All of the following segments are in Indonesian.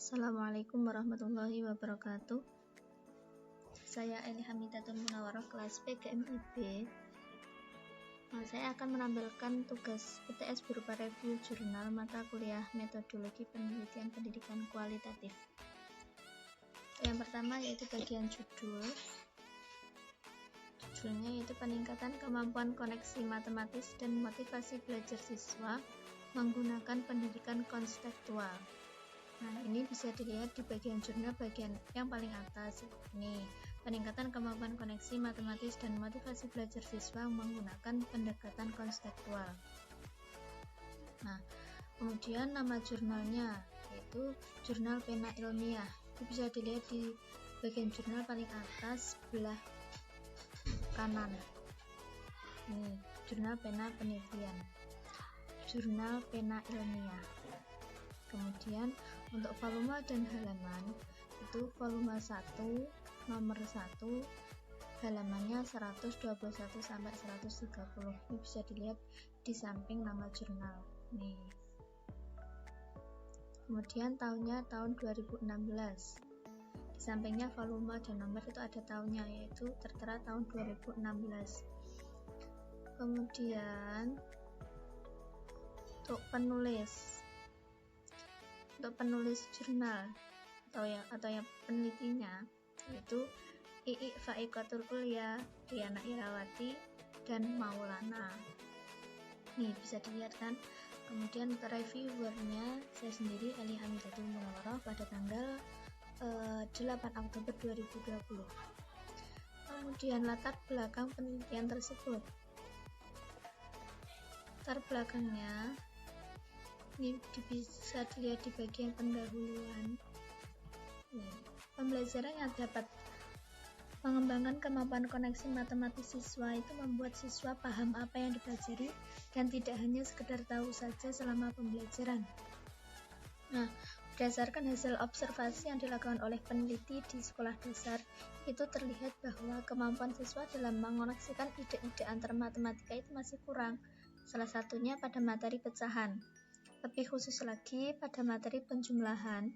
Assalamualaikum warahmatullahi wabarakatuh. Saya Eli Hamidatul Munawarah, kelas PGMIB. Saya akan menampilkan tugas PTS berupa review jurnal mata kuliah metodologi penelitian pendidikan kualitatif. Yang pertama yaitu bagian judul. Judulnya yaitu peningkatan kemampuan koneksi matematis dan motivasi belajar siswa menggunakan pendidikan konseptual. Nah, ini bisa dilihat di bagian jurnal bagian yang paling atas. Ini peningkatan kemampuan koneksi matematis dan motivasi belajar siswa menggunakan pendekatan konseptual. Nah, kemudian nama jurnalnya yaitu Jurnal Pena Ilmiah. Itu bisa dilihat di bagian jurnal paling atas sebelah kanan. Ini Jurnal Pena Penelitian. Jurnal Pena Ilmiah. Kemudian untuk volume dan halaman itu volume 1 nomor 1 halamannya 121 sampai 130. Ini bisa dilihat di samping nama jurnal. Nih. Kemudian tahunnya tahun 2016. Di sampingnya volume dan nomor itu ada tahunnya, yaitu tertera tahun 2016. Kemudian untuk penulis jurnal atau yang penelitinya yaitu Ii Faikatul Kuliah, Diana Irawati, dan Maulana. Nih bisa dilihat kan. Kemudian untuk reviewernya saya sendiri Eli Hamidatul Munawarah pada tanggal 8 Oktober 2020. Kemudian latar belakang penelitian tersebut. Latar belakangnya ini bisa dilihat di bagian pendahuluan. Pembelajaran yang dapat mengembangkan kemampuan koneksi matematis siswa itu membuat siswa paham apa yang dipelajari dan tidak hanya sekedar tahu saja selama pembelajaran. Nah, berdasarkan hasil observasi yang dilakukan oleh peneliti di sekolah dasar, itu terlihat bahwa kemampuan siswa dalam mengoneksikan ide-ide antar matematika itu masih kurang. Salah satunya pada materi pecahan. Lebih khusus lagi pada materi penjumlahan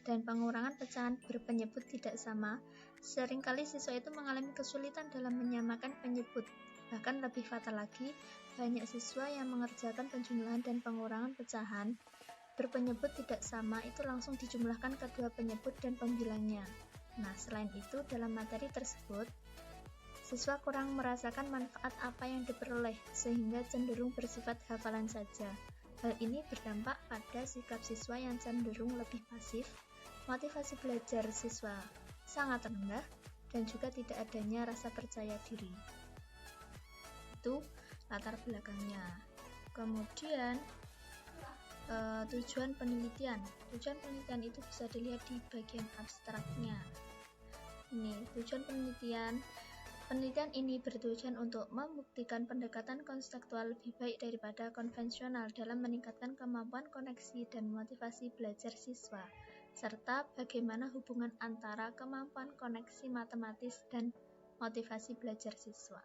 dan pengurangan pecahan berpenyebut tidak sama, seringkali siswa itu mengalami kesulitan dalam menyamakan penyebut. Bahkan lebih fatal lagi, banyak siswa yang mengerjakan penjumlahan dan pengurangan pecahan berpenyebut tidak sama itu langsung dijumlahkan kedua penyebut dan pembilangnya. Nah, selain itu dalam materi tersebut, siswa kurang merasakan manfaat apa yang diperoleh sehingga cenderung bersifat hafalan saja. Hal ini berdampak pada sikap siswa yang cenderung lebih pasif, motivasi belajar siswa sangat rendah, dan juga tidak adanya rasa percaya diri. Itu latar belakangnya. Kemudian tujuan penelitian. Tujuan penelitian itu bisa dilihat di bagian abstraknya. Ini tujuan penelitian. Penelitian ini bertujuan untuk membuktikan pendekatan konseptual lebih baik daripada konvensional dalam meningkatkan kemampuan koneksi dan motivasi belajar siswa, serta bagaimana hubungan antara kemampuan koneksi matematis dan motivasi belajar siswa.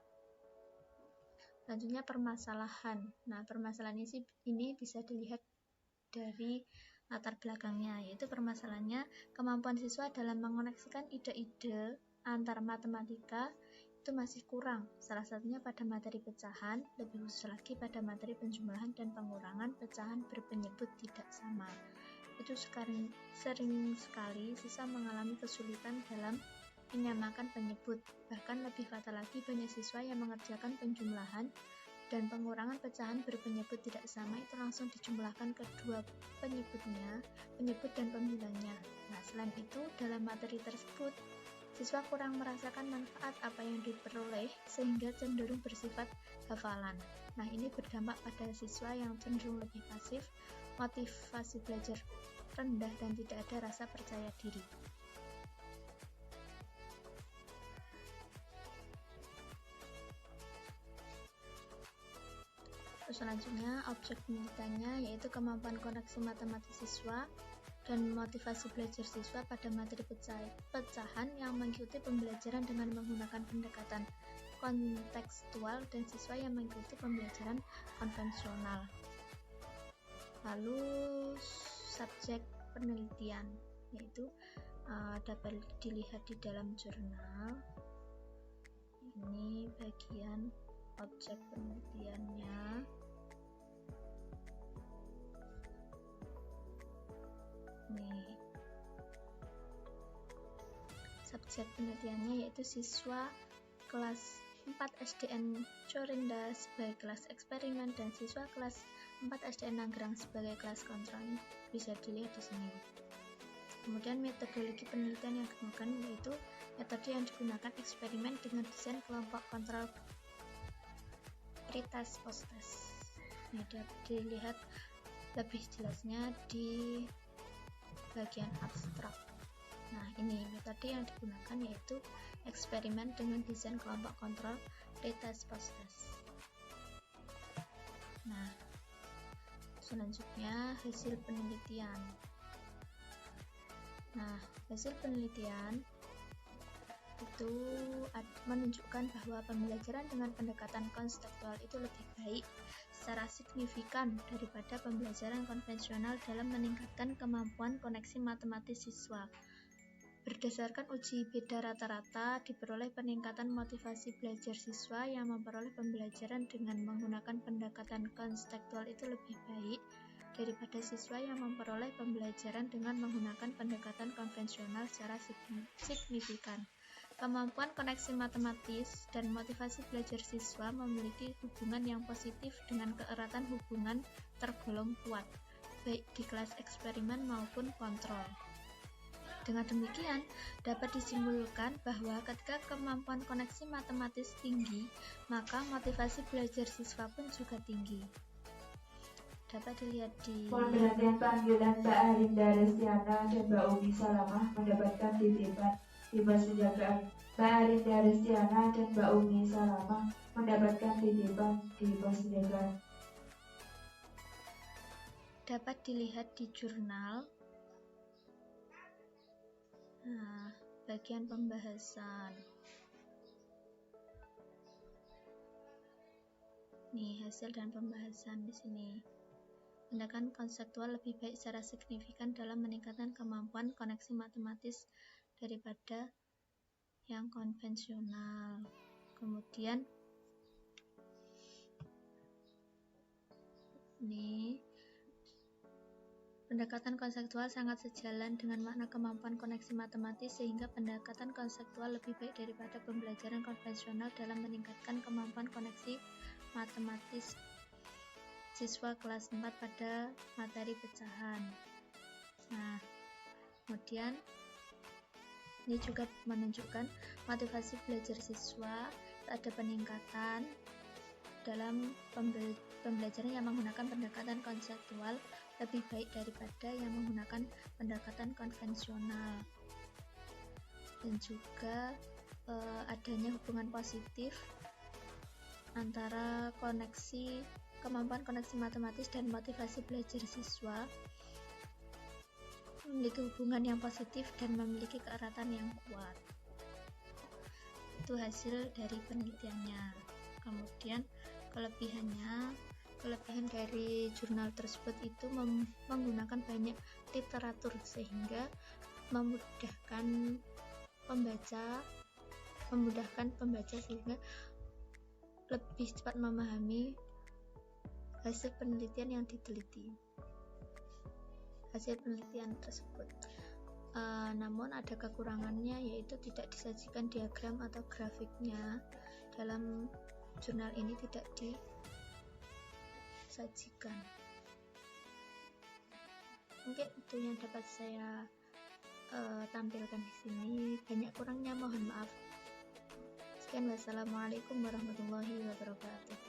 Selanjutnya permasalahan. Nah, permasalahan ini bisa dilihat dari latar belakangnya, yaitu permasalahannya kemampuan siswa dalam mengoneksikan ide-ide antar matematika itu masih kurang, salah satunya pada materi pecahan, lebih khusus lagi pada materi penjumlahan dan pengurangan pecahan berpenyebut tidak sama. Itu sering sekali siswa mengalami kesulitan dalam menyamakan penyebut. Bahkan lebih fatal lagi, banyak siswa yang mengerjakan penjumlahan dan pengurangan pecahan berpenyebut tidak sama itu langsung dijumlahkan kedua penyebutnya, penyebut dan pembilangnya. Nah, selain itu dalam materi tersebut siswa kurang merasakan manfaat apa yang diperoleh sehingga cenderung bersifat hafalan. Nah, ini berdampak pada siswa yang cenderung lebih pasif, motivasi belajar rendah, dan tidak ada rasa percaya diri. Selanjutnya, objek penelitiannya yaitu kemampuan koneksi matematis siswa dan motivasi belajar siswa pada materi pecahan yang mengikuti pembelajaran dengan menggunakan pendekatan kontekstual dan siswa yang mengikuti pembelajaran konvensional. Lalu subjek penelitian. yaitu dapat dilihat di dalam jurnal. Ini bagian objek penelitiannya. Nih, subjek penelitiannya yaitu siswa kelas 4 SDN Corinda sebagai kelas eksperimen dan siswa kelas 4 SDN Nanggerang sebagai kelas kontrol. Bisa dilihat di sini. Kemudian metodologi penelitian yang digunakan yaitu metode yang digunakan eksperimen dengan desain kelompok kontrol pretest post-test. Ini dapat dilihat lebih jelasnya di bagian abstrak. Nah, ini metode yang digunakan yaitu eksperimen dengan desain kelompok kontrol pretest post-test. Nah, selanjutnya hasil penelitian. Nah, hasil penelitian itu menunjukkan bahwa pembelajaran dengan pendekatan konseptual itu lebih baik secara signifikan daripada pembelajaran konvensional dalam meningkatkan kemampuan koneksi matematis siswa. Berdasarkan uji beda rata-rata, diperoleh peningkatan motivasi belajar siswa yang memperoleh pembelajaran dengan menggunakan pendekatan konseptual itu lebih baik daripada siswa yang memperoleh pembelajaran dengan menggunakan pendekatan konvensional secara signifikan. Kemampuan koneksi matematis dan motivasi belajar siswa memiliki hubungan yang positif dengan keeratan hubungan tergolong kuat, baik di kelas eksperimen maupun kontrol. Dengan demikian, dapat disimpulkan bahwa ketika kemampuan koneksi matematis tinggi, maka motivasi belajar siswa pun juga tinggi. Dapat dilihat di perhatian panggilan Mbak Arinda Restiana dan Mbak Umi Salamah mendapatkan titipan di penjagaan. Mbak Arinda Restiana dan Mbak Umi Salamah mendapatkan titipan di penjagaan. Dapat dilihat di jurnal. Nah, bagian pembahasan. Nih, hasil dan pembahasan di sini. Pendekatan konseptual lebih baik secara signifikan dalam meningkatkan kemampuan koneksi matematis daripada yang konvensional. Kemudian ini pendekatan konseptual sangat sejalan dengan makna kemampuan koneksi matematis sehingga pendekatan konseptual lebih baik daripada pembelajaran konvensional dalam meningkatkan kemampuan koneksi matematis siswa kelas 4 pada materi pecahan. Nah, kemudian ini juga menunjukkan motivasi belajar siswa ada peningkatan dalam pembelajaran yang menggunakan pendekatan konseptual lebih baik daripada yang menggunakan pendekatan konvensional. Dan juga adanya hubungan positif antara kemampuan koneksi matematis dan motivasi belajar siswa memiliki hubungan yang positif dan memiliki keeratan yang kuat. Itu hasil dari penelitiannya. Kemudian kelebihan dari jurnal tersebut itu menggunakan banyak literatur sehingga memudahkan pembaca sehingga lebih cepat memahami hasil penelitian yang diteliti. Hasil penelitian tersebut. Namun ada kekurangannya yaitu tidak disajikan diagram atau grafiknya dalam jurnal ini tidak disajikan. Mungkin itu yang dapat saya tampilkan di sini. Banyak kurangnya mohon maaf. Sekian, wassalamualaikum warahmatullahi wabarakatuh.